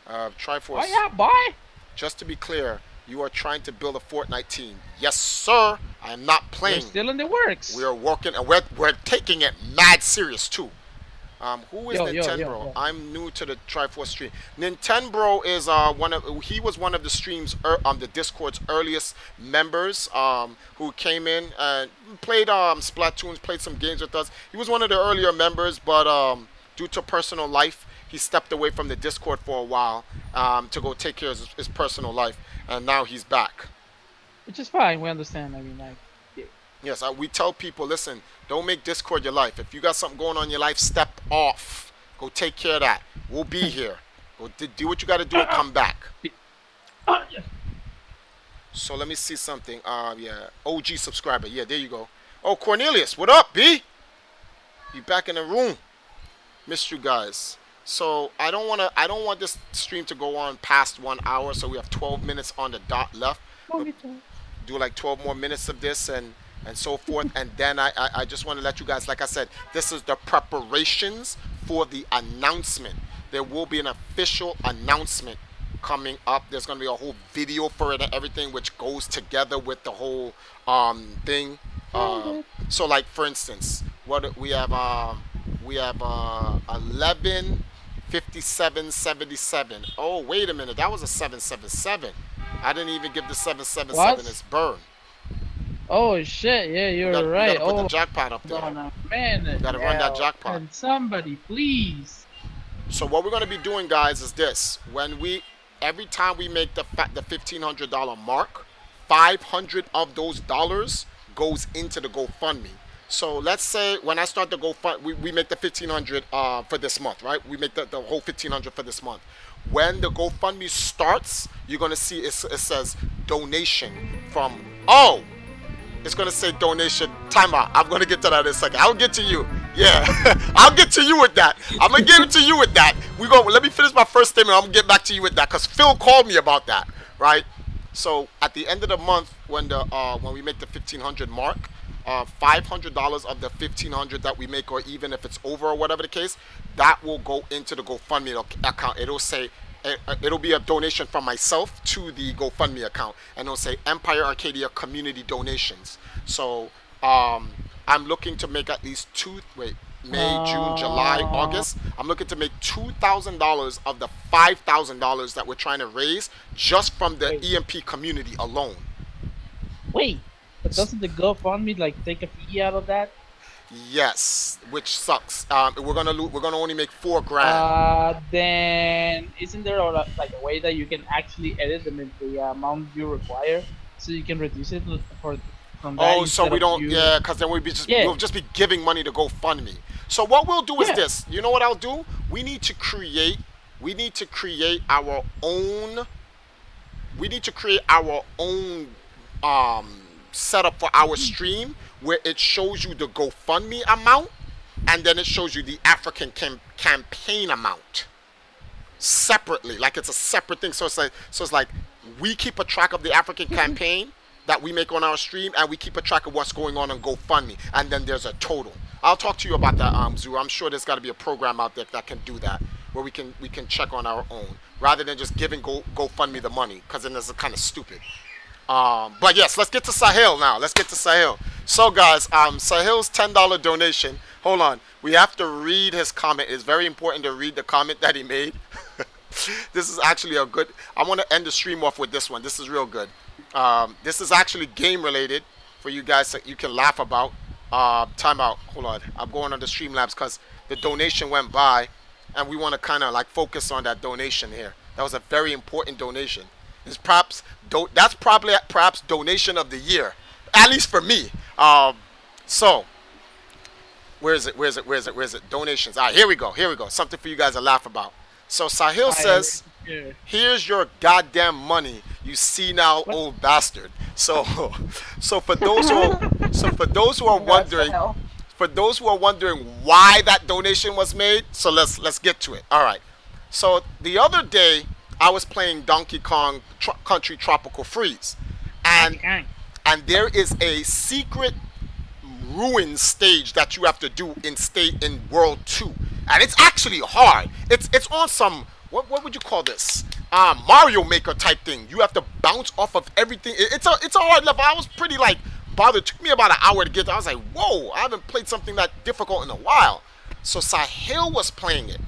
Triforce. Oh yeah, bye. Just to be clear, you are trying to build a Fortnite team. Yes, sir. I am not playing. We're still in the works. We are working, and we're taking it mad serious too. Who is Nintendo? I'm new to the Triforce stream. Nintendo is he was one of the stream's the Discord's earliest members who came in and played Splatoon, played some games with us. He was one of the earlier members, but due to personal life, he stepped away from the Discord for a while to go take care of his personal life, and now he's back. Which is fine. We understand. I mean, like. Yeah. Yes, we tell people, listen, don't make Discord your life. If you got something going on in your life, step off. Go take care of that. We'll be here. Go do what you got to do and come back. So let me see something. Yeah, OG subscriber. Yeah, there you go. Oh, Cornelius, what up, B? You back in the room? Missed you guys. So I don't want this stream to go on past 1 hour. So we have 12 minutes on the dot left. Do like 12 more minutes of this and so forth, and then I just want to let you guys, like I said, this is the preparations for the announcement. There will be an official announcement coming up. There's going to be a whole video for it and everything, which goes together with the whole thing. So like for instance, what we have 11:57:77. Oh, wait a minute, that was a 777. I didn't even give the 777 its burn. Oh shit! Yeah, you're right. You gotta put the jackpot up there. No, man. You gotta run that jackpot. And somebody, please. So what we're gonna be doing, guys, is this: every time we make the $1,500 mark, 500 of those dollars goes into the GoFundMe. So let's say when I start the GoFundMe, we make the $1,500 for this month, right? We make the whole $1,500 for this month. When the GoFundMe starts, you're gonna see it says donation from. Oh, it's gonna say donation. Timeout. I'm gonna get to that in a second. I'll get to you. Yeah, I'll get to you with that. I'm gonna get to you with that. Let me finish my first statement. I'm gonna get back to you with that because Phil called me about that, right? So at the end of the month, when we make the 1,500 mark, $500 of the 1,500 that we make, or even if it's over or whatever the case, that will go into the GoFundMe account. It'll say, it'll be a donation from myself to the GoFundMe account, and it'll say Empire Arcadia Community Donations. So I'm looking to make at least May, June, July, August. I'm looking to make $2,000 of the $5,000 that we're trying to raise just from the EMP community alone. Wait. But doesn't the GoFundMe like take a fee out of that? Yes, which sucks. We're gonna only make $4,000. Then isn't there like a way that you can actually edit the amount you require, so you can reduce it for from that Oh, so instead we of don't, you? yeah, because then we'll just be giving money to GoFundMe. So what we'll do is this. You know what I'll do? We need to create our own. We need to create our own setup for our stream where it shows you the GoFundMe amount and then it shows you the African campaign amount separately. Like it's a separate thing. So it's like we keep a track of the African campaign that we make on our stream, and we keep a track of what's going on GoFundMe, and then there's a total. I'll talk to you about that, Zuru. I'm sure there's got to be a program out there that can do that, where we can check on our own, rather than just giving GoFundMe the money, because then it's kind of stupid. But yes, let's get to Sahil now. Let's get to Sahil. So guys, Sahil's $10 donation. Hold on, we have to read his comment. It's very important to read the comment that he made. This is actually a good. I want to end the stream off with this one. This is real good. This is actually game related for you guys that you can laugh about. Time out. Hold on. I'm going on the Streamlabs because the donation went by, and we want to kind of like focus on that donation here. That was a very important donation. It's perhaps that's probably perhaps donation of the year, at least for me. So where is it? Where is it? Where is it? Where is it? Donations. Ah, here we go. Here we go. Something for you guys to laugh about. So Sahil says, "Here's your goddamn money, you senile old bastard." So for those who are wondering why that donation was made, so let's get to it. All right. So the other day I was playing Donkey Kong Country Tropical Freeze, and there is a secret ruin stage that you have to do in World 2, and it's actually hard. It's on some what would you call this? Mario Maker type thing. You have to bounce off of everything. It's a hard level. I was pretty like bothered. It took me about an hour to get there. I was like, whoa, I haven't played something that difficult in a while. So Sahil was playing it,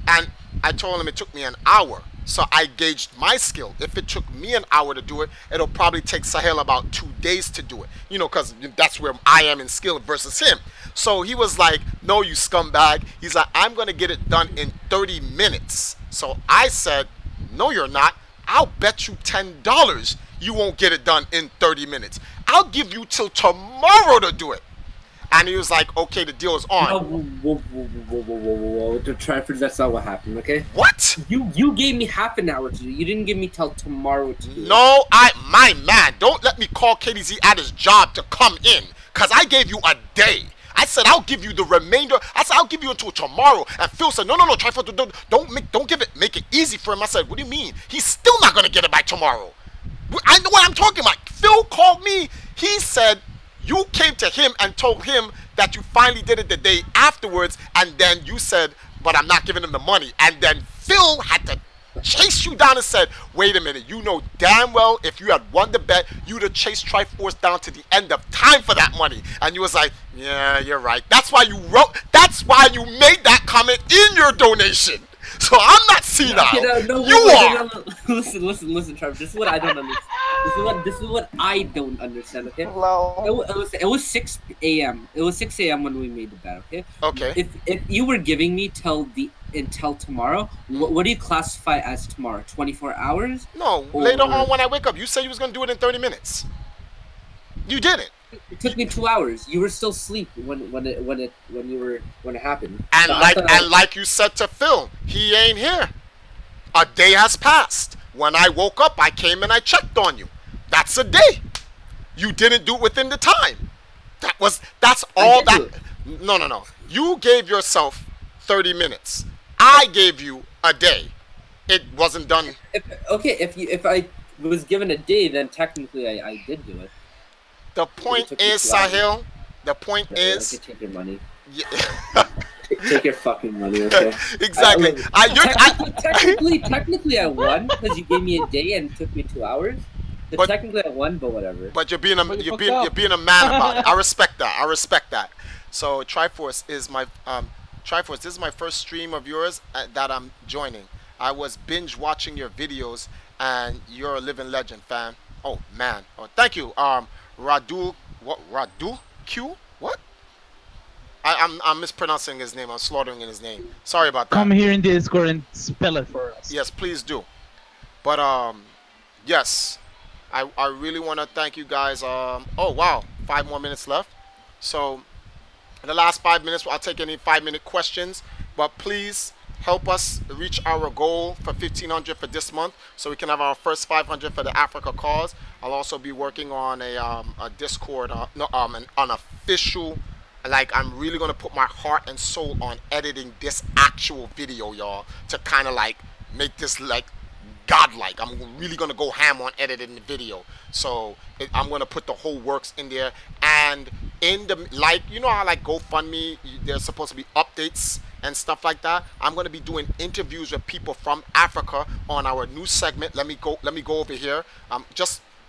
and I told him it took me an hour. So I gauged my skill. If it took me an hour to do it, it'll probably take Sahil about 2 days to do it. You know, because that's where I am in skill versus him. So he was like, no, you scumbag. He's like, I'm going to get it done in 30 minutes. So I said, no, you're not. I'll bet you $10 you won't get it done in 30 minutes. I'll give you till tomorrow to do it. And he was like, okay, the deal is on. No, whoa. To try for that's not what happened, okay? What? You gave me half an hour to do. You didn't give me till tomorrow to do. No, my man, don't let me call KDZ at his job to come in, because I gave you a day. I said I'll give you the remainder. I said I'll give you until tomorrow. And Phil said, no, Triforce, don't make it easy for him. I said, what do you mean? He's still not gonna get it by tomorrow. I know what I'm talking about. Phil called me. He said you came to him and told him that you finally did it the day afterwards, and then you said, but I'm not giving him the money. And then Phil had to chase you down and said, wait a minute, you know damn well if you had won the bet, you'd have chased Triforce down to the end of time for that money. And you was like, yeah, you're right. That's why you made that comment in your donation. So I'm not senile. You are. Listen, Trevor. This is what I don't understand. This is what I don't understand. Okay. Hello. It was 6 a.m. It was 6 a.m. when we made the bet. Okay. Okay. If you were giving me until tomorrow, what do you classify as tomorrow? 24 hours? No, later on when I wake up. You said you was gonna do it in 30 minutes. You didn't. It took me 2 hours. You were still asleep when it happened. And so like you said to Phil, he ain't here. A day has passed. When I woke up, I came and I checked on you. That's a day. You didn't do it within the time. That's all that. No. You gave yourself 30 minutes. I gave you a day. It wasn't done. If I was given a day, then technically I did do it. The point is, Sahil, the point is... Take your money. Yeah. Take your fucking money, okay? Exactly. Technically, I won because you gave me a day and it took me 2 hours. But technically, I won, but whatever. But you're being a man about it. I respect that. So Triforce is my Triforce. This is my first stream of yours that I'm joining. I was binge watching your videos, and you're a living legend, fam. Oh man. Oh, thank you. Radu Q? What? I'm mispronouncing his name. I'm slaughtering his name. Sorry about that. Come here in Discord and spell it for us. Yes, please do. But yes, I really want to thank you guys. Oh wow, 5 more minutes left. So in the last 5 minutes, I'll take any 5-minute questions. But please help us reach our goal for 1,500 for this month, so we can have our first 500 for the Africa cause. I'll also be working on a Discord, an unofficial. Like, I'm really gonna put my heart and soul on editing this actual video, y'all, to kind of like make this like godlike. I'm really gonna go ham on editing the video, so I'm gonna put the whole works in there. And in the, like, you know how like GoFundMe, there's supposed to be updates and stuff like that. I'm gonna be doing interviews with people from Africa on our new segment. Let me go over here.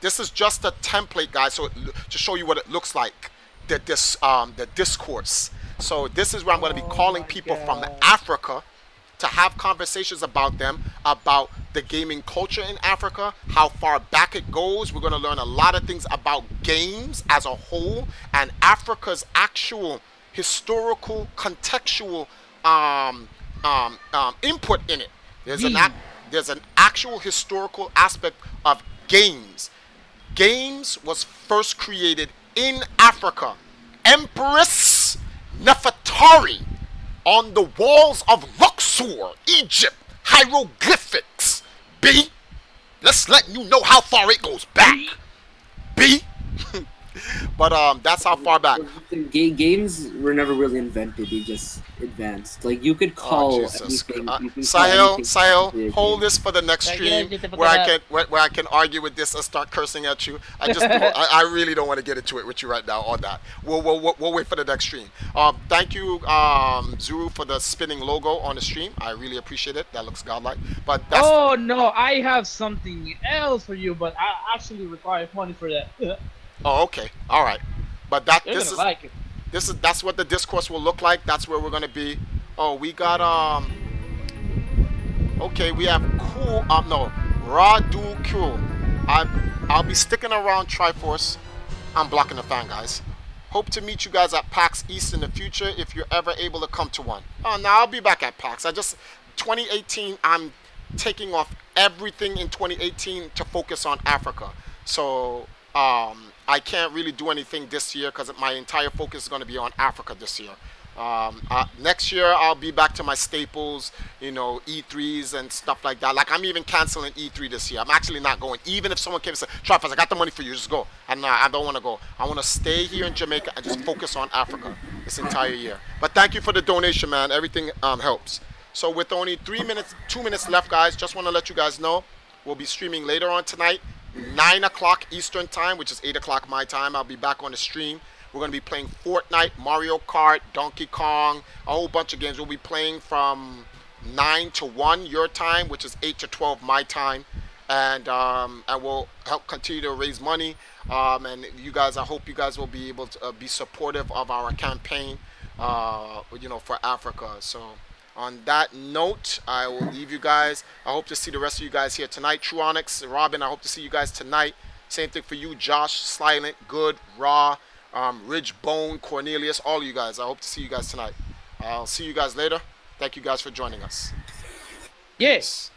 This is just a template, guys, so to show you what it looks like. The discourse. So this is where I'm going to be calling people from Africa to have conversations about them, about the gaming culture in Africa, how far back it goes. We're going to learn a lot of things about games as a whole and Africa's actual historical, contextual input in it. There's an actual historical aspect of games. Games was first created in Africa. Empress Nefertari on the walls of Luxor, Egypt, hieroglyphics. B, let's let you know how far it goes back. B. But that's how far back. Games were never really invented; they just advanced. Like, you could call anything. Sahil, hold this for the next stream where I can argue with this and start cursing at you. I really don't want to get into it with you right now on that. We'll wait for the next stream. Thank you, Zuru, for the spinning logo on the stream. I really appreciate it. That looks godlike. But that's... Oh no, I have something else for you, but I actually require money for that. Oh, okay. All right. But that's what the discourse will look like. That's where we're gonna be. Oh, we got okay, we have cool Radu Cool. I'll be sticking around Triforce. I'm blocking the fan, guys. Hope to meet you guys at PAX East in the future if you're ever able to come to one. Oh, now I'll be back at PAX. 2018, I'm taking off everything in 2018 to focus on Africa. So I can't really do anything this year because my entire focus is going to be on Africa this year. Next year, I'll be back to my staples, you know, E3s and stuff like that. Like, I'm even canceling E3 this year. I'm actually not going. Even if someone came and said, Travis, I got the money for you, just go. I don't want to go. I want to stay here in Jamaica and just focus on Africa this entire year. But thank you for the donation, man. Everything helps. So with only 2 minutes left, guys, just want to let you guys know we'll be streaming later on tonight. 9 o'clock Eastern time, which is 8 o'clock my time. I'll be back on the stream. We're going to be playing Fortnite, Mario Kart, Donkey Kong, a whole bunch of games. We'll be playing from 9 to 1 your time, which is 8 to 12 my time. And we'll help continue to raise money. And you guys, I hope you guys will be able to be supportive of our campaign, you know, for Africa. So on that note, I will leave you guys. I hope to see the rest of you guys here tonight. Truonix, Robin, I hope to see you guys tonight. Same thing for you, Josh, Silent, Good, Raw, Ridge Bone, Cornelius, all of you guys. I hope to see you guys tonight. I'll see you guys later. Thank you guys for joining us. Yes.